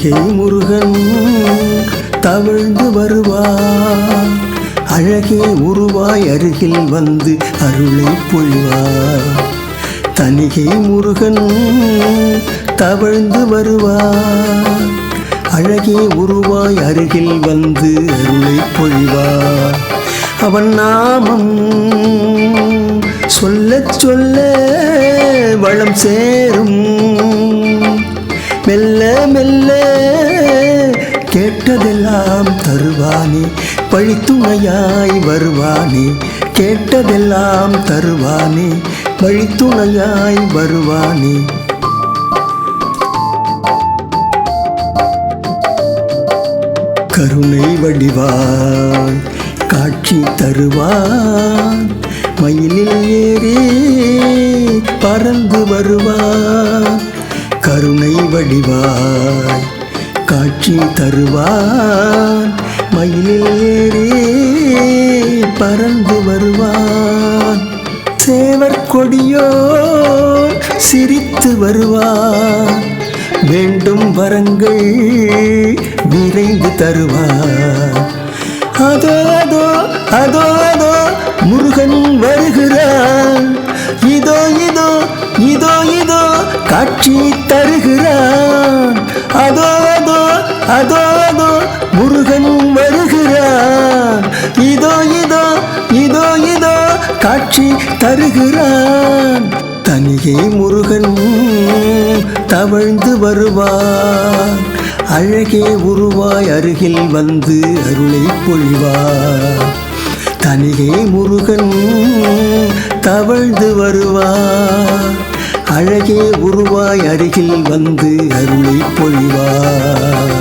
தணிகை முருகன் தவழ்ந்து வருவார், அழகே உருவாய் அருகில் வந்து அருளை பொழிவார். தணிகை முருகன் தவழ்ந்து வருவார், அழகே உருவாய் அருகில் வந்து அருளை பொழிவார். அவன் நாமம் சொல்ல சொல்ல வளம் சேரும், மெல்ல மெல்ல கேட்டதெல்லாம் தருவானே, வழித்துணையாய் வருவானே. கேட்டதெல்லாம் தருவானே, வழித்துணையாய் வருவானே. கருணை வடிவாய் காட்சி தருவான், மயிலில் ஏறி பறந்து வருவான். கருணை வடிவாய் காட்சி தருவான், மயிலில் ஏறி பறந்து வருவான். சேவர் கொடியோ சிரித்து வருவான், வேண்டும் வரங்கள் விரைந்து தருவான். அதோ அதோ அதோ அதோ முருகன் வருகிறான், இதோ இதோ இதோ இதோ காட்சி தருகிறான். அதோ அதோ அதோ அதோ முருகன் வருகிறான், இதோ இதோ இதோ இதோ காட்சி தருகிறான். தணிகை முருகன் தவழ்ந்து வருவான், அழகே உருவாய் அருகில் வந்து அருளை பொழிவார். தணிகை முருகன் தவழ்ந்து வருவார், அழகே உருவாய் அருகில் வந்து அருளை பொழிவார்.